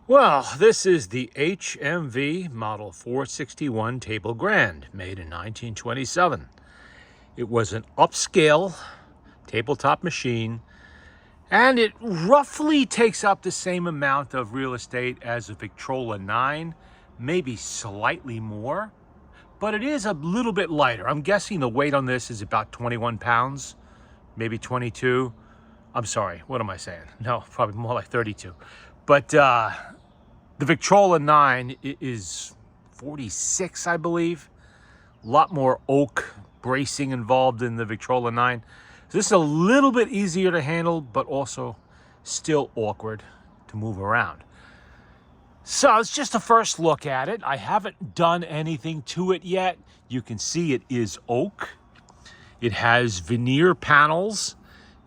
Well, this is the HMV Model 461 Table Grand, made in 1927. It was an upscale tabletop machine, and it roughly takes up the same amount of real estate as a Victrola 9, maybe slightly more, but it is a little bit lighter. I'm guessing the weight on this is about 21 pounds, maybe 22. I'm sorry, what am I saying? No, probably more like 32. But the Victrola 9 is 46, I believe. A lot more oak bracing involved in the Victrola 9. So this is a little bit easier to handle, but also still awkward to move around. So it's just a first look at it. I haven't done anything to it yet. You can see it is oak. It has veneer panels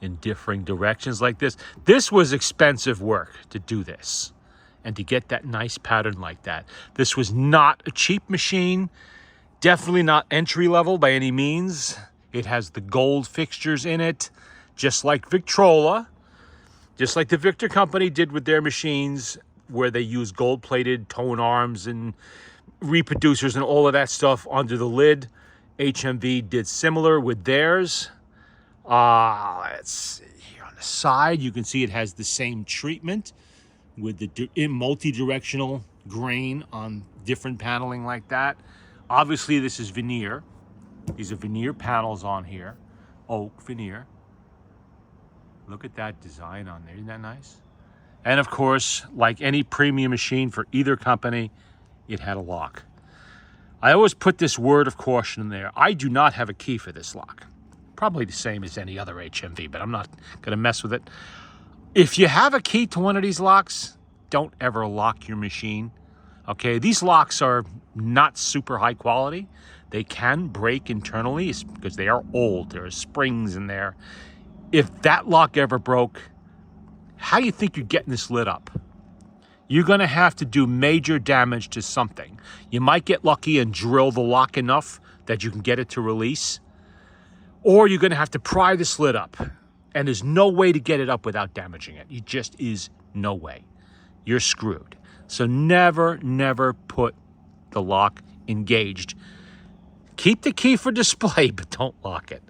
in differing directions like this. This was expensive work to do this and to get that nice pattern like that. This was not a cheap machine, definitely not entry level by any means. It has the gold fixtures in it, just like Victrola, just like the Victor Company did with their machines, where they use gold-plated tone arms and reproducers and all of that stuff under the lid. HMV did similar with theirs. Let's see here on the side, you can see it has the same treatment with the multi-directional grain on different paneling like that. Obviously, this is veneer. These are veneer panels on here, oak veneer. Look at that design on there, isn't that nice? And of course, like any premium machine for either company, it had a lock. I always put this word of caution in there. I do not have a key for this lock. Probably the same as any other HMV, but I'm not going to mess with it. If you have a key to one of these locks, don't ever lock your machine. Okay, these locks are not super high quality. They can break internally because they are old. There are springs in there. If that lock ever broke, how do you think you're getting this lit up? You're going to have to do major damage to something. You might get lucky and drill the lock enough that you can get it to release. Or you're going to have to pry this lid up. And there's no way to get it up without damaging it. It just is no way. You're screwed. So never, never put the lock engaged. Keep the key for display, but don't lock it.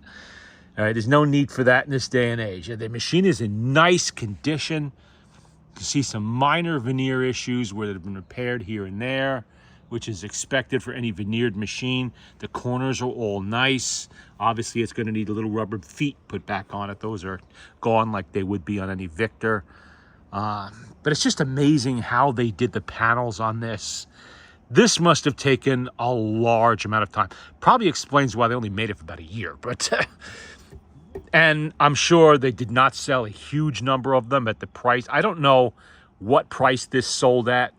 All right, there's no need for that in this day and age. The machine is in nice condition. You can see some minor veneer issues where they've been repaired here and there, which is expected for any veneered machine. The corners are all nice. Obviously, it's going to need a little rubber feet put back on it. Those are gone like they would be on any Victor. But it's just amazing how they did the panels on this. This must have taken a large amount of time. Probably explains why they only made it for about a year. But and I'm sure they did not sell a huge number of them at the price. I don't know what price this sold at.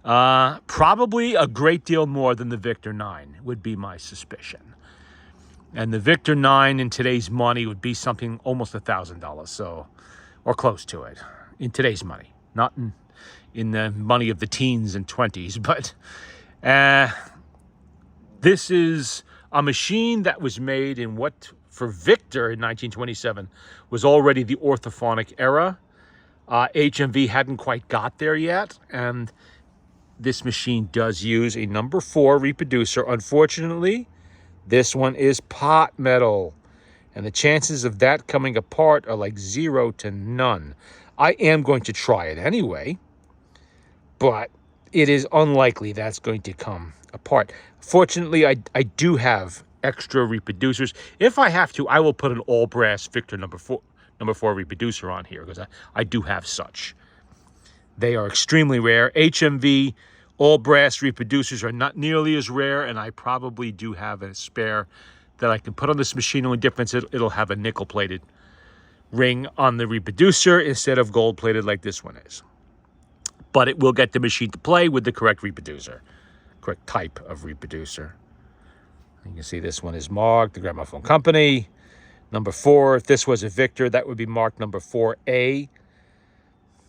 Probably a great deal more than the Victor 9 would be my suspicion. And the Victor 9 in today's money would be something almost $1,000, so, or close to it in today's money, not in the money of the teens and 20s. But this is a machine that was made in what for Victor in 1927 was already the orthophonic era. HMV hadn't quite got there yet, and this machine does use a number 4 reproducer. Unfortunately, this one is pot metal, and the chances of that coming apart are like 0 to none. I am going to try it anyway, but it is unlikely that's going to come apart. Fortunately, I do have extra reproducers. If I have to, I will put an all brass Victor number 4 reproducer on here, because I do have such. They are extremely rare. HMV all brass reproducers are not nearly as rare, and I probably do have a spare that I can put on this machine. The only difference, it'll have a nickel-plated ring on the reproducer instead of gold-plated like this one is. But it will get the machine to play with the correct reproducer, correct type of reproducer. You can see this one is marked, the Gramophone Company. Number 4, if this was a Victor, that would be marked number 4A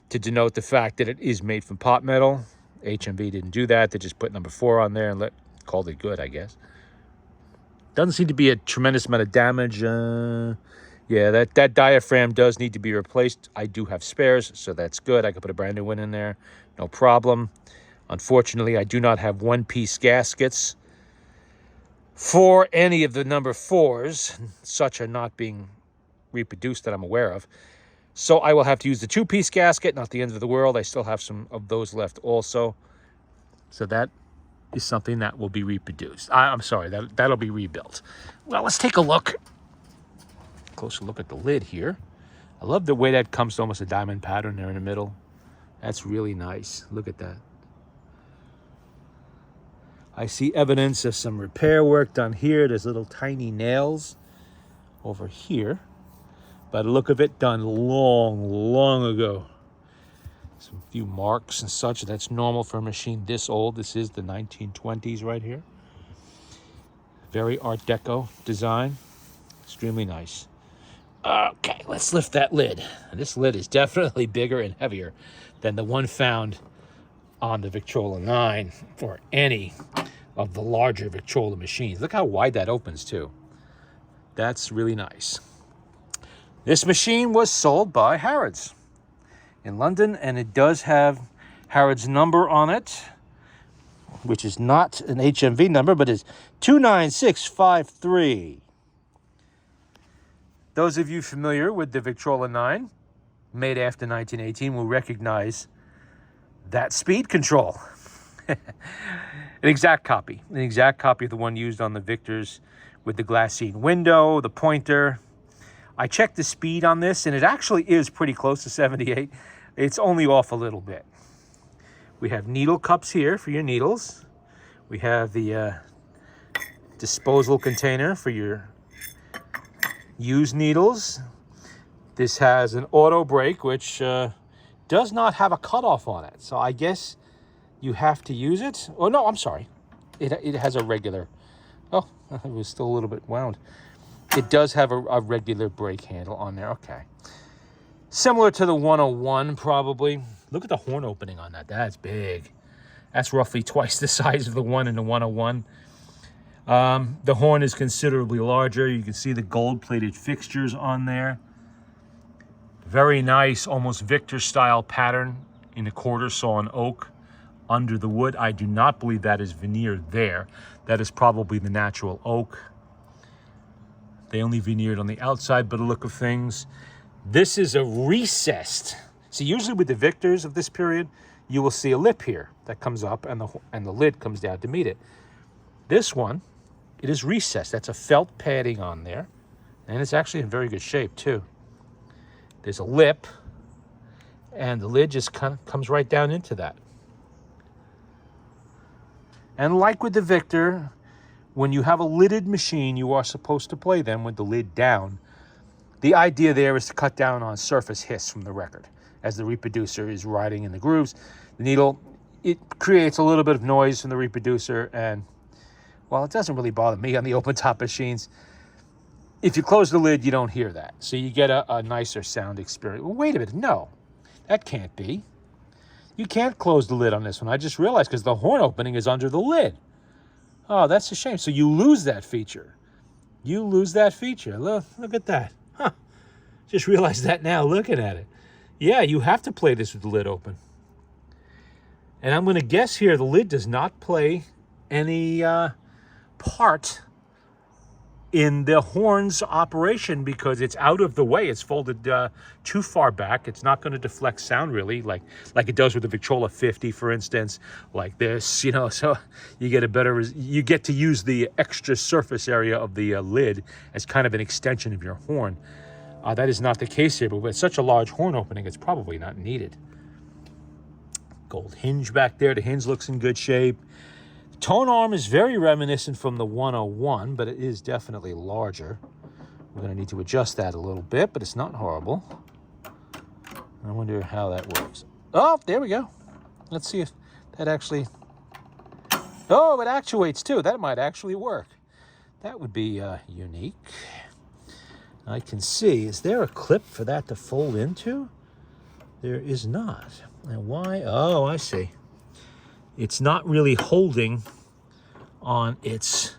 to denote the fact that it is made from pot metal. HMV didn't do that. They just put number 4 on there and called it good, I guess. Doesn't seem to be a tremendous amount of damage. Yeah, that diaphragm does need to be replaced. I do have spares, so that's good. I could put a brand new one in there, no problem. Unfortunately, I do not have one-piece gaskets for any of the number 4s. Such are not being reproduced that I'm aware of. So I will have to use the 2-piece gasket, not the end of the world. I still have some of those left also. So that is something that will be reproduced. I'm sorry, that'll be rebuilt. Well, let's take a look. Closer look at the lid here. I love the way that comes to almost a diamond pattern there in the middle. That's really nice. Look at that. I see evidence of some repair work done here. There's little tiny nails over here. By the look of it, done long ago. Some few marks and such. That's normal for a machine this old. This is the 1920s right here. Very Art Deco design. Extremely nice. Okay, let's lift that lid. This lid is definitely bigger and heavier than the one found on the Victrola 9 or any of the larger Victrola machines. Look how wide that opens too. That's really nice. This machine was sold by Harrods in London, and it does have Harrods number on it, which is not an HMV number, but is 29653. Those of you familiar with the Victrola 9, made after 1918, will recognize that speed control. An exact copy of the one used on the Victors with the glassine window, the pointer. I checked the speed on this, and it actually is pretty close to 78. It's only off a little bit. We have needle cups here for your needles. We have the disposal container for your used needles. This has an auto brake, which does not have a cutoff on it. So I guess you have to use it. Oh, no, I'm sorry. It has a regular. Oh, it was still a little bit wound. It does have a regular brake handle on there. Okay. Similar to the 101, probably. Look at the horn opening on that. That's big. That's roughly twice the size of the one in the 101. The horn is considerably larger. You can see the gold-plated fixtures on there. Very nice, almost Victor-style pattern in the quarter sawn oak under the wood. I do not believe that is veneered there. That is probably the natural oak. They only veneered on the outside, by the look of things. This is a recessed. See, usually with the Victors of this period, you will see a lip here that comes up and the lid comes down to meet it. This one, it is recessed. That's a felt padding on there. And it's actually in very good shape, too. There's a lip, and the lid just kind of comes right down into that. And like with the Victor, when you have a lidded machine, you are supposed to play them with the lid down. The idea there is to cut down on surface hiss from the record. As the reproducer is riding in the grooves, the needle, it creates a little bit of noise from the reproducer, and, well, it doesn't really bother me on the open-top machines. If you close the lid, you don't hear that. So you get a nicer sound experience. Well, wait a minute. No, that can't be. You can't close the lid on this one. I just realized because the horn opening is under the lid. Oh, that's a shame. So you lose that feature. You lose that feature. Look at that. Huh. Just realized that now looking at it. Yeah, you have to play this with the lid open. And I'm going to guess here the lid does not play any part in the horn's operation because it's out of the way. It's folded too far back. It's not going to deflect sound really, like it does with the Victrola 50, for instance, like this, you know. So you get you get to use the extra surface area of the lid as kind of an extension of your horn. That is not the case here, but with such a large horn opening, it's probably not needed. Gold hinge back there. The hinge looks in good shape. Tone arm is very reminiscent from the 101, but it is definitely larger. We're going to need to adjust that a little bit, but it's not horrible. I wonder how that works. Oh, there we go. Let's see if that actually... Oh, it actuates too. That might actually work. That would be unique. I can see, is there a clip for that to fold into? There is not. And why? Oh, I see. It's not really holding on its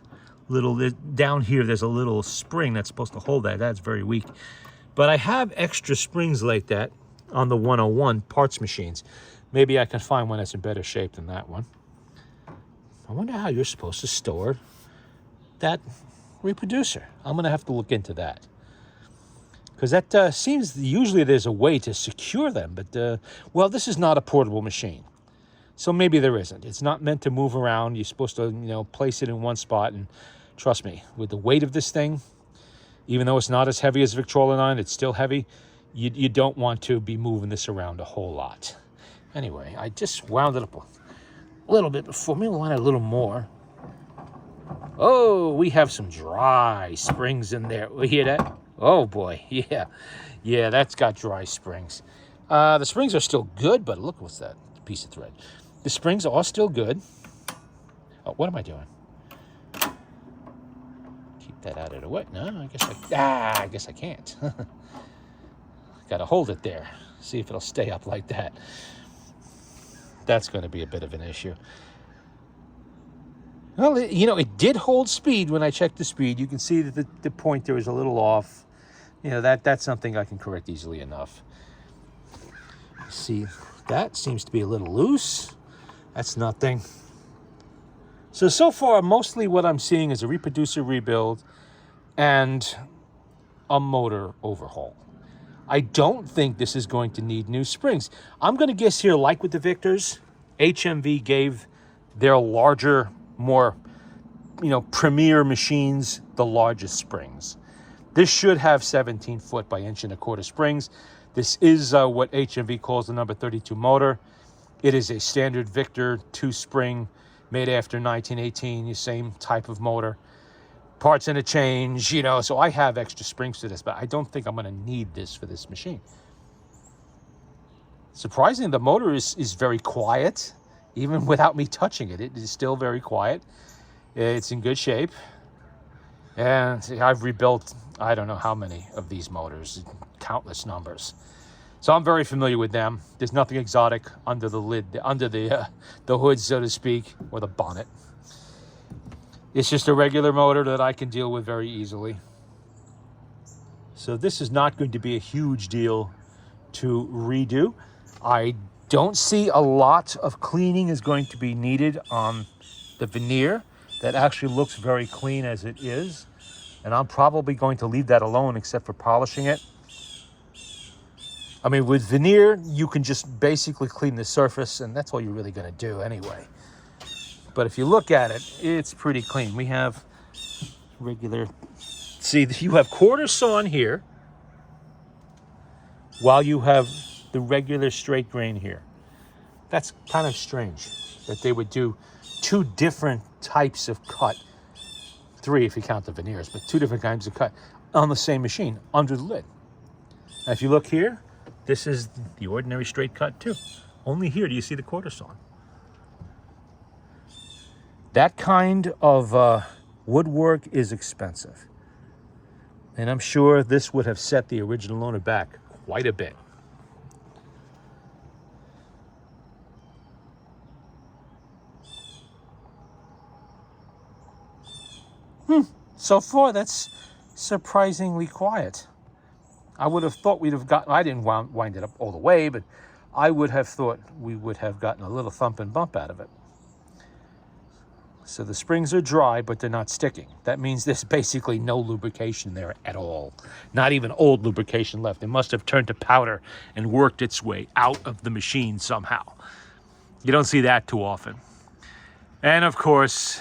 little, down here there's a little spring that's supposed to hold that. That's very weak. But I have extra springs like that on the 101 parts machines. Maybe I can find one that's in better shape than that one. I wonder how you're supposed to store that reproducer. I'm going to have to look into that. Because that seems, usually there's a way to secure them. But, well, this is not a portable machine. So maybe there isn't. It's not meant to move around. You're supposed to, place it in one spot. And trust me, with the weight of this thing, even though it's not as heavy as Victrola 9, it's still heavy. You don't want to be moving this around a whole lot. Anyway, I just wound it up a little bit before. Maybe I want a little more. Oh, we have some dry springs in there. We hear that? Oh, boy. Yeah. Yeah, that's got dry springs. The springs are still good, but look, what's that piece of thread? The springs are still good. Oh, what am I doing? Keep that out of the way. No, I guess I can't. Got to hold it there. See if it'll stay up like that. That's going to be a bit of an issue. Well, it did hold speed when I checked the speed. You can see that the pointer is a little off. That's something I can correct easily enough. See, that seems to be a little loose. That's nothing. So far, mostly what I'm seeing is a reproducer rebuild and a motor overhaul. I don't think this is going to need new springs. I'm going to guess here, like with the Victors, HMV gave their larger, more, premier machines the largest springs. This should have 17 foot by 1.25 springs. This is what HMV calls the number 32 motor. It is a standard Victor 2-spring made after 1918, the same type of motor. Parts interchange, so I have extra springs to this, but I don't think I'm going to need this for this machine. Surprisingly, the motor is very quiet, even without me touching it. It is still very quiet. It's in good shape. And I've rebuilt, I don't know how many of these motors, countless numbers. So I'm very familiar with them. There's nothing exotic under the lid, under the hood, so to speak, or the bonnet. It's just a regular motor that I can deal with very easily. So this is not going to be a huge deal to redo. I don't see a lot of cleaning is going to be needed on the veneer. That actually looks very clean as it is. And I'm probably going to leave that alone except for polishing it. I mean, with veneer, you can just basically clean the surface, and that's all you're really going to do anyway. But if you look at it, it's pretty clean. We have regular... See, you have quarter sawn here, while you have the regular straight grain here. That's kind of strange that they would do two different types of cut. 3 if you count the veneers, but 2 different kinds of cut on the same machine under the lid. Now, if you look here, this is the ordinary straight cut too. Only here do you see the quarter sawn. That kind of woodwork is expensive. And I'm sure this would have set the original owner back quite a bit. So far, that's surprisingly quiet. I would have thought we'd have gotten, I didn't wind it up all the way, but I would have thought we would have gotten a little thump and bump out of it. So the springs are dry, but they're not sticking. That means there's basically no lubrication there at all. Not even old lubrication left. It must have turned to powder and worked its way out of the machine somehow. You don't see that too often. And of course,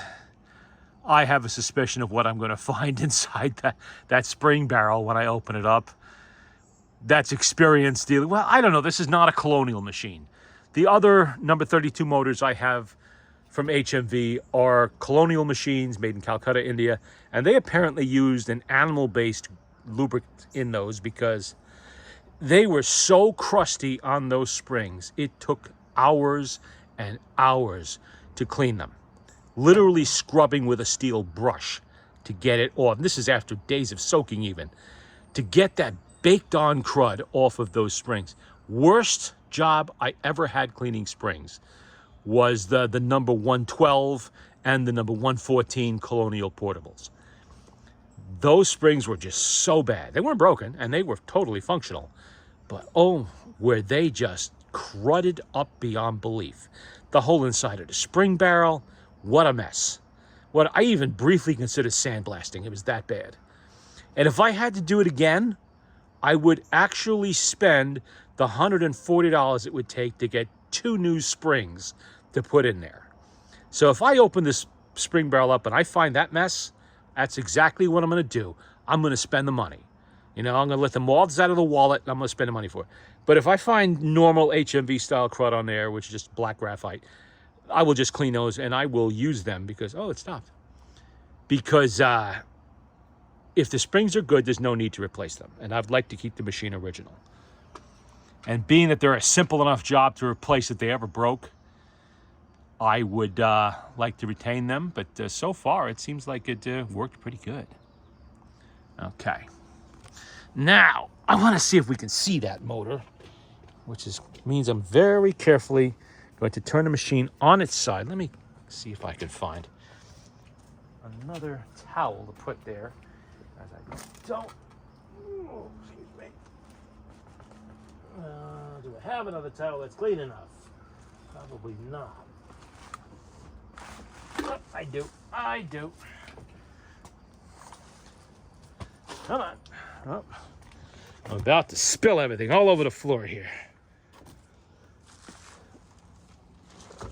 I have a suspicion of what I'm going to find inside that spring barrel when I open it up. That's experience dealing. Well, I don't know. This is not a colonial machine. The other number 32 motors I have from HMV are colonial machines made in Calcutta, India, and they apparently used an animal-based lubricant in those because they were so crusty on those springs. It took hours and hours to clean them. Literally scrubbing with a steel brush to get it off. And this is after days of soaking even. To get that baked on crud off of those springs. Worst job I ever had cleaning springs was the number 112 and the number 114 Colonial Portables. Those springs were just so bad. They weren't broken, and they were totally functional. But, oh, where they just crudded up beyond belief. The whole inside of the spring barrel, what a mess. What I even briefly considered sandblasting. It was that bad. And if I had to do it again, I would actually spend the $140 it would take to get 2 new springs to put in there. So if I open this spring barrel up and I find that mess, that's exactly what I'm going to do. I'm going to spend the money. You know, I'm going to let the moths out of the wallet, and I'm going to spend the money for it. But if I find normal HMV style crud on there, which is just black graphite, I will just clean those and I will use them because, oh, it stopped. Because if the springs are good, there's no need to replace them. And I'd like to keep the machine original. And being that they're a simple enough job to replace if they ever broke, I would like to retain them. But so far, it seems like it worked pretty good. Okay. Now, I want to see if we can see that motor, which means I'm very carefully going to turn the machine on its side. Let me see if I can find another towel to put there, as I don't. Oh, excuse me. Do I have another towel that's clean enough? Probably not. Oh, I do. Come on. Oh, I'm about to spill everything all over the floor here.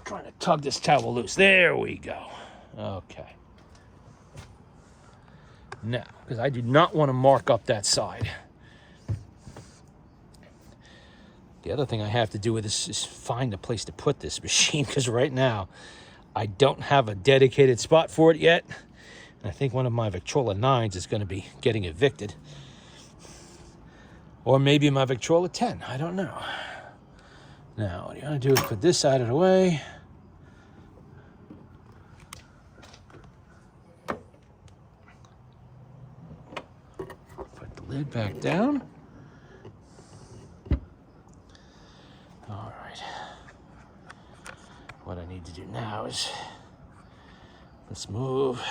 Trying to tug this towel loose. There we go. Okay. Now, because I do not want to mark up that side. The other thing I have to do with this is find a place to put this machine, because right now I don't have a dedicated spot for it yet. And I think one of my Victrola 9s is going to be getting evicted. Or maybe my Victrola 10. I don't know. Now, what you want to do is put this out of the way. Put the lid back down. All right. What I need to do now is let's move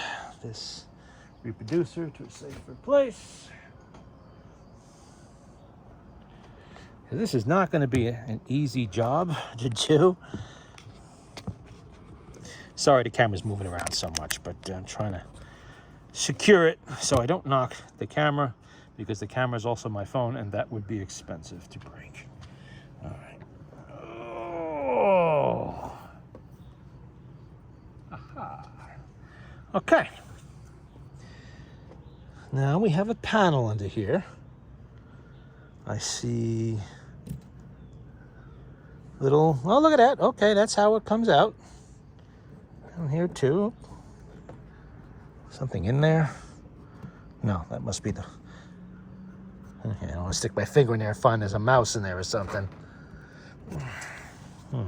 this reproducer to a safer place. This is not going to be an easy job to do. Sorry the camera's moving around so much, but I'm trying to secure it so I don't knock the camera, because the camera is also my phone, and that would be expensive to break. All right. Oh. Aha. Okay. Now we have a panel under here. I see little, oh, look at that. Okay, that's how it comes out. Down here too. Something in there? No, that must be the, okay, I don't want to stick my finger in there and find there's a mouse in there or something. Did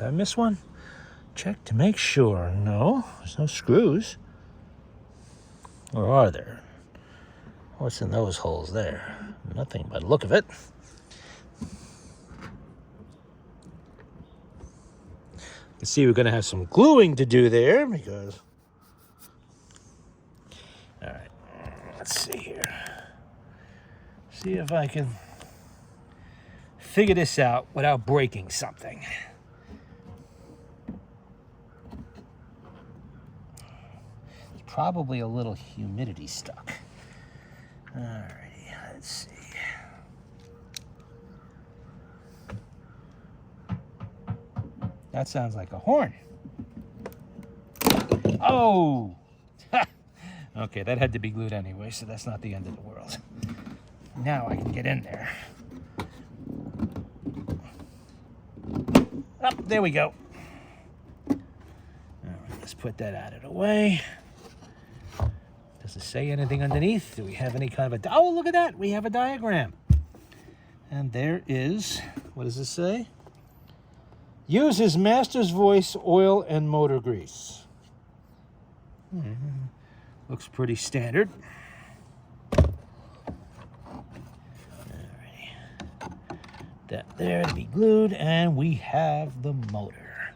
I miss one? Check to make sure. No, there's no screws. Or are there? What's in those holes there? Nothing by the look of it. You see, we're going to have some gluing to do there because... All right, let's see here. See if I can figure this out without breaking something. It's probably a little humidity stuck. Alrighty, let's see. That sounds like a horn. Oh! Okay, that had to be glued anyway, so that's not the end of the world. Now I can get in there. Oh, there we go. All right, let's put that out of the way. Does it say anything underneath? Do we have any kind of a... Oh, look at that. We have a diagram. And there is... What does it say? Uses master's voice, oil, and motor grease. Looks pretty standard. Alrighty. That there to be glued, and we have the motor.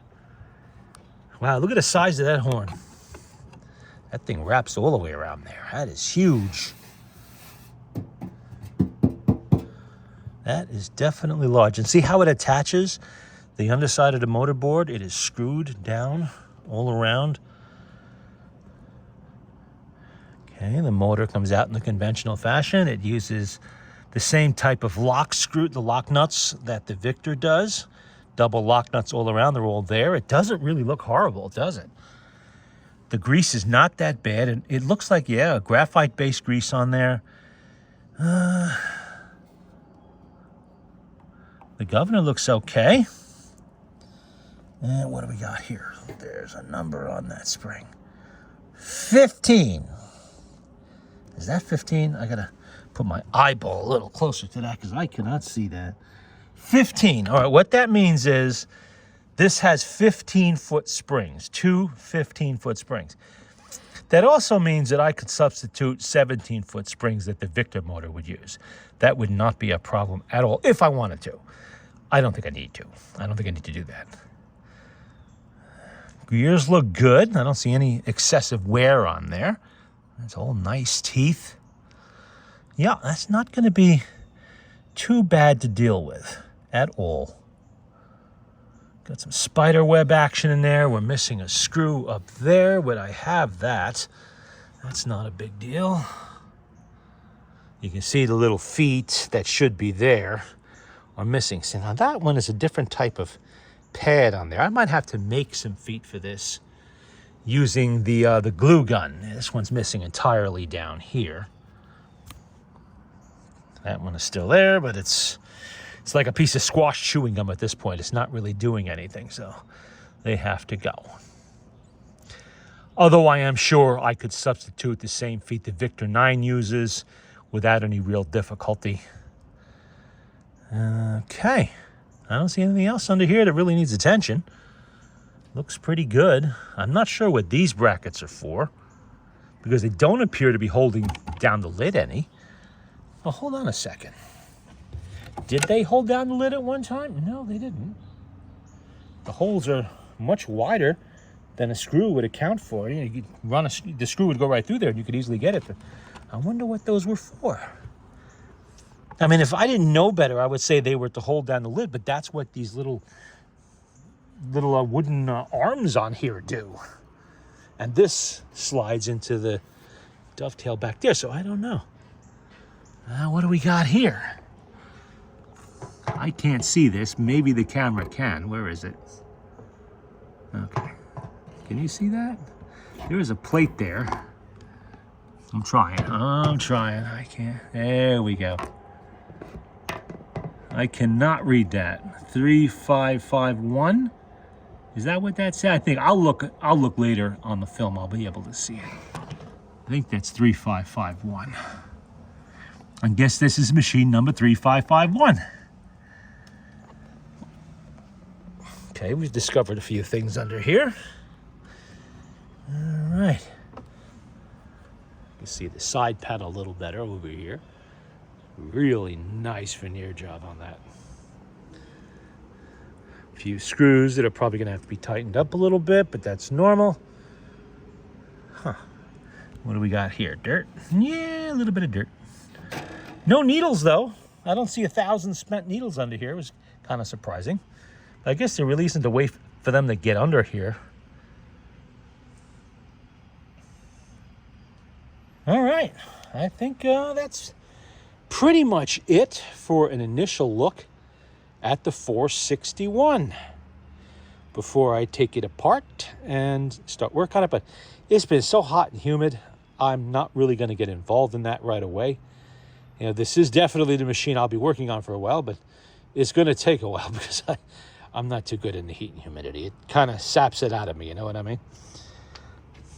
Wow, look at the size of that horn. That thing wraps all the way around there. That is huge. That is definitely large. And see how it attaches the underside of the motor board? It is screwed down all around. Okay, the motor comes out in the conventional fashion. It uses the same type of lock screw, the lock nuts that the Victor does. Double lock nuts all around, they're all there. It doesn't really look horrible, does it? The grease is not that bad, and it looks like, yeah, a graphite-based grease on there. The governor looks okay. And what do we got here? There's a number on that spring. 15. Is that 15? I gotta put my eyeball a little closer to that because I cannot see that. 15. All right, what that means is this has 15-foot springs, two 15-foot springs. That also means that I could substitute 17-foot springs that the Victor motor would use. That would not be a problem at all if I wanted to. I don't think I need to. I don't think I need to do that. Gears look good. I don't see any excessive wear on there. It's all nice teeth. Yeah, that's not going to be too bad to deal with at all. Got some spider web action in there. We're missing a screw up there, but I have that. That's not a big deal. You can see the little feet that should be there are missing. See, now that one is a different type of pad on there. I might have to make some feet for this using the glue gun. This one's missing entirely down here. That one is still there, but it's like a piece of squash chewing gum at this point. It's not really doing anything, so they have to go. Although I am sure I could substitute the same feet the Victor 9 uses without any real difficulty. Okay. I don't see anything else under here that really needs attention. Looks pretty good. I'm not sure what these brackets are for because they don't appear to be holding down the lid any. Well, hold on a second. Did they hold down the lid at one time? No, they didn't. The holes are much wider than a screw would account for. You could run the screw would go right through there and you could easily get it. But I wonder what those were for. I mean, if I didn't know better, I would say they were to hold down the lid, but that's what these little wooden arms on here do. And this slides into the dovetail back there, so I don't know. What do we got here? I can't see this. Maybe the camera can. Where is it? Okay. Can you see that? There is a plate there. I'm trying. I can't. There we go. I cannot read that. 3551. Is that what that said? I think I'll look later on the film. I'll be able to see it. I think that's 3551. I guess this is machine number 3551. Okay, we've discovered a few things under here. All right. You can see the side panel a little better over here. Really nice veneer job on that. A few screws that are probably going to have to be tightened up a little bit, but that's normal. Huh. What do we got here? Dirt? Yeah, a little bit of dirt. No needles, though. I don't see 1,000 spent needles under here. It was kind of surprising. I guess there really isn't a way for them to get under here. All right. I think that's pretty much it for an initial look at the 461 before I take it apart and start work on it. But it's been so hot and humid, I'm not really going to get involved in that right away. You know, this is definitely the machine I'll be working on for a while, but it's going to take a while because I'm not too good in the heat and humidity. It kind of saps it out of me, you know what I mean?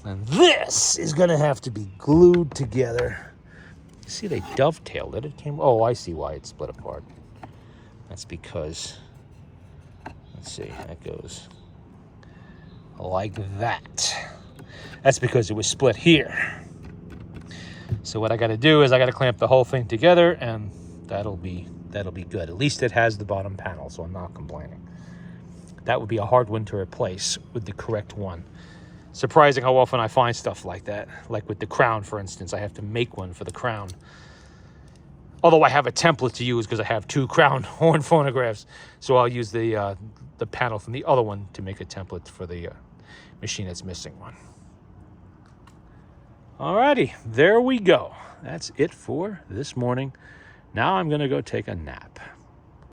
And this is going to have to be glued together. You see, they dovetailed it. It came. Oh, I see why it split apart. That's because, let's see, that goes like that. That's because it was split here. So what I got to do is I got to clamp the whole thing together, and that'll be good. At least it has the bottom panel, so I'm not complaining. That would be a hard one to replace with the correct one. Surprising how often I find stuff like that. Like with the crown, for instance, I have to make one for the crown. Although I have a template to use because I have 2 crown horn phonographs. So I'll use the panel from the other one to make a template for the machine that's missing one. Alrighty, there we go. That's it for this morning. Now I'm going to go take a nap.